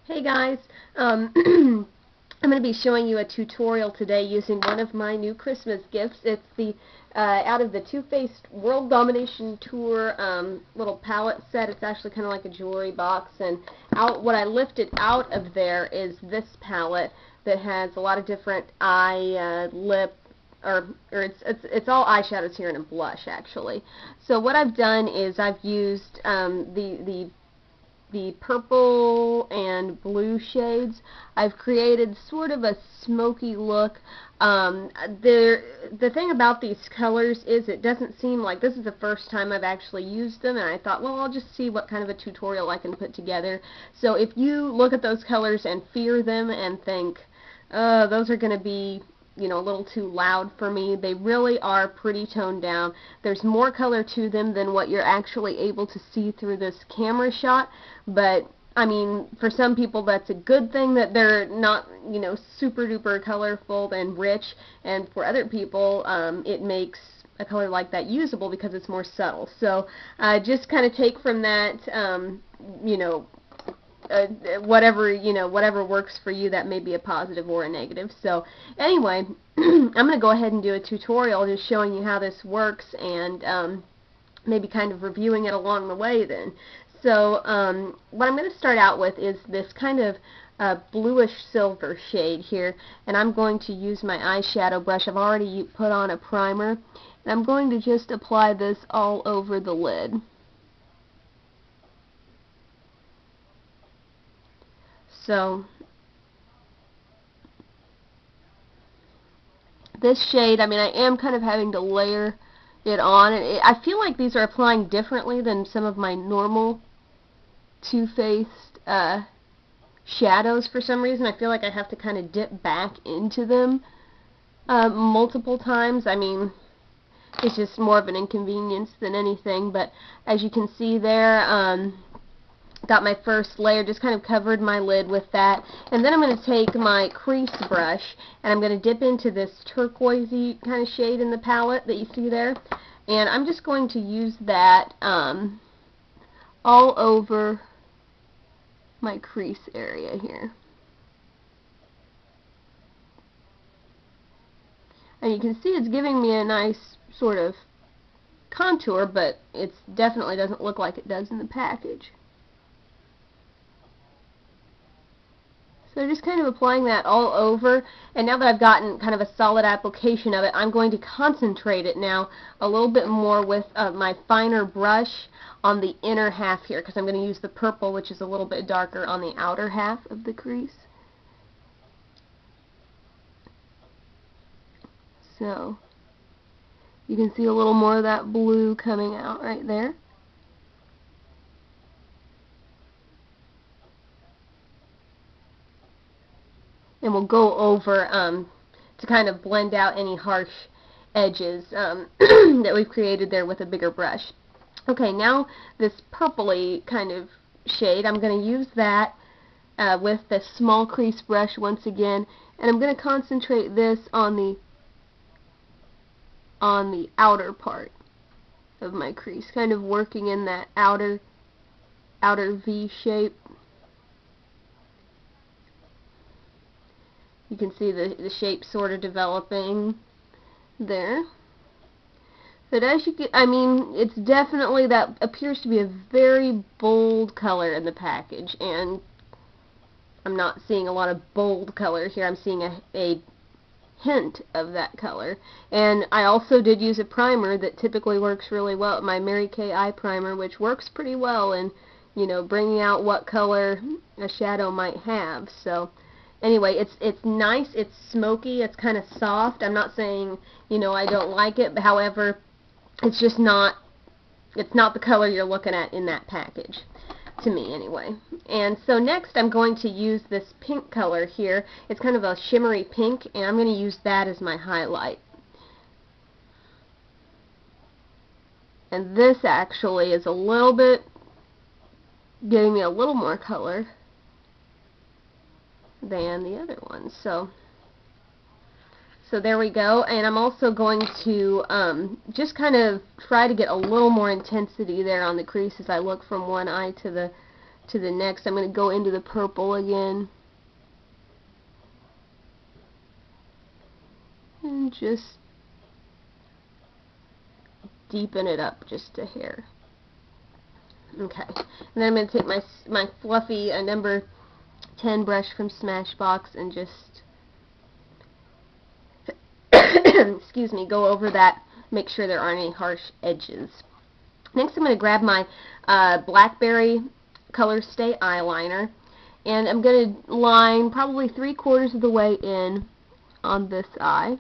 Hey guys, I'm going to be showing you a tutorial today using one of my new Christmas gifts. It's the out of the Faced World Domination Tour little palette set. It's actually kind of like a jewelry box, and what I lifted out of there is this palette that has a lot of different eye, lip, or it's all eyeshadows here and a blush actually. So what I've done is I've used the purple and blue shades. I've created sort of a smoky look. The thing about these colors is it doesn't seem like this is the first time I've actually used them, and I thought, well, I'll just see what kind of a tutorial I can put together. So if you look at those colors and fear them and think, those are going to be, you know, a little too loud for me, they really are pretty toned down. There's more color to them than what you're actually able to see through this camera shot, but I mean, for some people that's a good thing that they're not, you know, super duper colorful and rich, and for other people it makes a color like that usable because it's more subtle. So just kind of take from that, you know, whatever works for you. That may be a positive or a negative. So anyway, I'm going to go ahead and do a tutorial just showing you how this works, and maybe kind of reviewing it along the way then. So what I'm going to start out with is this kind of bluish silver shade here, and I'm going to use my eyeshadow brush. I've already put on a primer, and I'm going to just apply this all over the lid. So this shade, I mean, I am kind of having to layer it on, and I feel like these are applying differently than some of my normal Too Faced shadows for some reason. I feel like I have to kind of dip back into them multiple times. I mean, it's just more of an inconvenience than anything, but as you can see there, got my first layer, just kind of covered my lid with that, and then I'm going to take my crease brush and I'm going to dip into this turquoisey kind of shade in the palette that you see there, and I'm just going to use that all over my crease area here. And you can see it's giving me a nice sort of contour, but it definitely doesn't look like it does in the package. So just kind of applying that all over, and now that I've gotten kind of a solid application of it, I'm going to concentrate it now a little bit more with my finer brush on the inner half here, because I'm going to use the purple, which is a little bit darker, on the outer half of the crease. So you can see a little more of that blue coming out right there. And we'll go over to kind of blend out any harsh edges that we've created there with a bigger brush. Okay, now this purpley kind of shade, I'm going to use that with the small crease brush once again, and I'm going to concentrate this on the outer part of my crease, kind of working in that outer V shape. You can see the shape sort of developing there. But as you get, I mean, it's definitely, that appears to be a very bold color in the package, and I'm not seeing a lot of bold color here. I'm seeing a hint of that color. And I also did use a primer that typically works really well, my Mary Kay eye primer, which works pretty well in, you know, bringing out what color a shadow might have. So anyway, it's nice, it's smoky, it's kind of soft. I'm not saying, you know, I don't like it, but however, it's just not, it's not the color you're looking at in that package, to me anyway. And so next I'm going to use this pink color here. It's kind of a shimmery pink, and I'm going to use that as my highlight. And this actually is a little bit, giving me a little more color than the other ones. So there we go, and I'm also going to just kind of try to get a little more intensity there on the crease as I look from one eye to to the next. I'm going to go into the purple again. And just deepen it up just a hair. Okay. And then I'm going to take my fluffy number 10 brush from Smashbox and just excuse me, go over that, make sure there aren't any harsh edges. Next I'm going to grab my Blackberry Colorstay eyeliner, and I'm going to line probably 3/4 of the way in on this eye,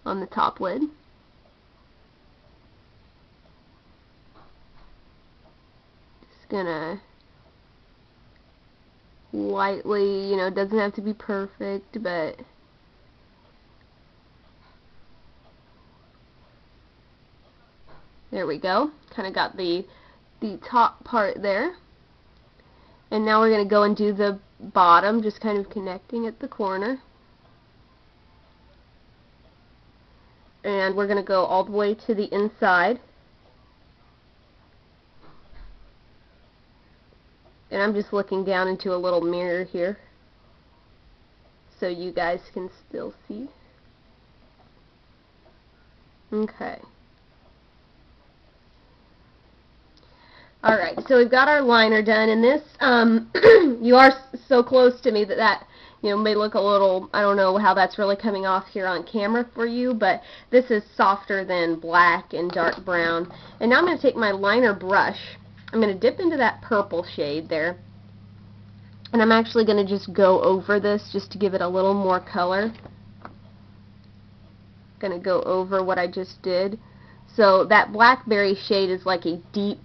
on the top lid. Just gonna lightly, you know, it doesn't have to be perfect, but there we go. Kind of got the top part there. And now we're going to go and do the bottom, just kind of connecting at the corner. And we're going to go all the way to the inside. And I'm just looking down into a little mirror here, so you guys can still see. Okay. Alright, so we've got our liner done, and this, you are so close to me that you know, may look a little, I don't know how that's really coming off here on camera for you, but this is softer than black and dark brown. And now I'm going to take my liner brush. I'm going to dip into that purple shade there, and I'm actually going to just go over this just to give it a little more color. Going to go over what I just did. So that Blackberry shade is like a deep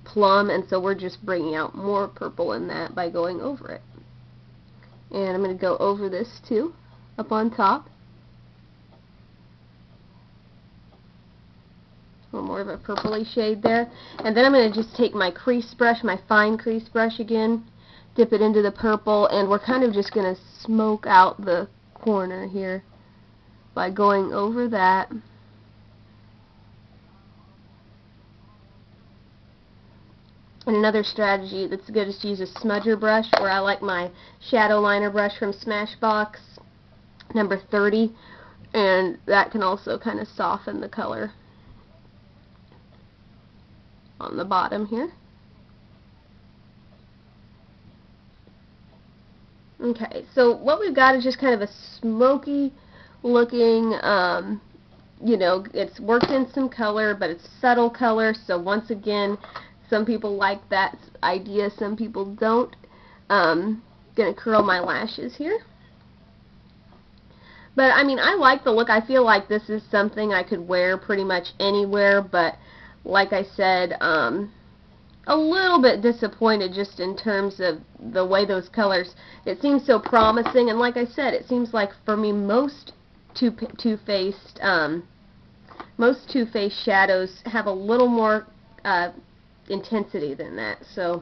plum, and so we're just bringing out more purple in that by going over it. And I'm going to go over this too, up on top. A little more of a purpley shade there. And then I'm going to just take my crease brush, my fine crease brush again, dip it into the purple, and we're kind of just going to smoke out the corner here by going over that. And another strategy that's good is to use a smudger brush, or I like my shadow liner brush from Smashbox, number 30, and that can also kind of soften the color on the bottom here. Okay, so what we've got is just kind of a smoky looking, you know, it's worked in some color, but it's subtle color, so once again, some people like that idea, some people don't. Gonna curl my lashes here. But I mean, I like the look. I feel like this is something I could wear pretty much anywhere, but like I said, a little bit disappointed just in terms of the way those colors, it seems so promising, and like I said, it seems like for me most Too-Faced shadows have a little more intensity than that, so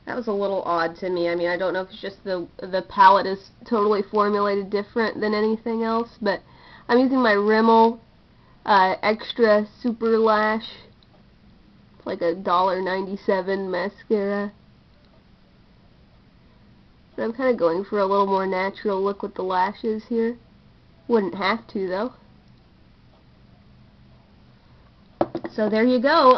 that was a little odd to me. I mean, I don't know if it's just the palette is totally formulated different than anything else, but I'm using my Rimmel Extra Super Lash. It's like a $1.97 mascara. And I'm kind of going for a little more natural look with the lashes here. Wouldn't have to, though. So there you go.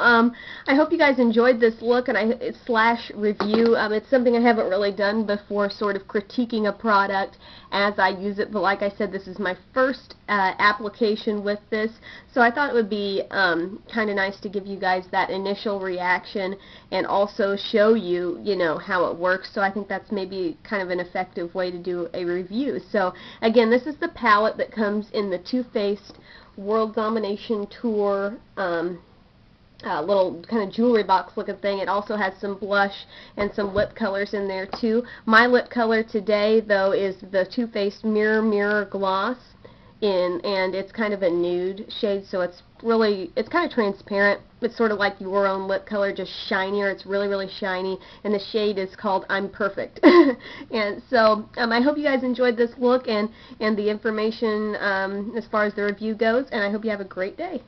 I hope you guys enjoyed this look and slash review. It's something I haven't really done before, sort of critiquing a product as I use it. But like I said, this is my first application with this, so I thought it would be kind of nice to give you guys that initial reaction and also show you, you know, how it works. So I think that's maybe kind of an effective way to do a review. So again, this is the palette that comes in the Too-Faced World Domination Tour little kind of jewelry box looking thing. It also has some blush and some lip colors in there too. My lip color today though is the Too-Faced Mirror Gloss and it's kind of a nude shade, so it's kind of transparent. It's sort of like your own lip color, just shinier. It's really shiny, and the shade is called I'm Perfect. And so I hope you guys enjoyed this look and the information as far as the review goes, and I hope you have a great day.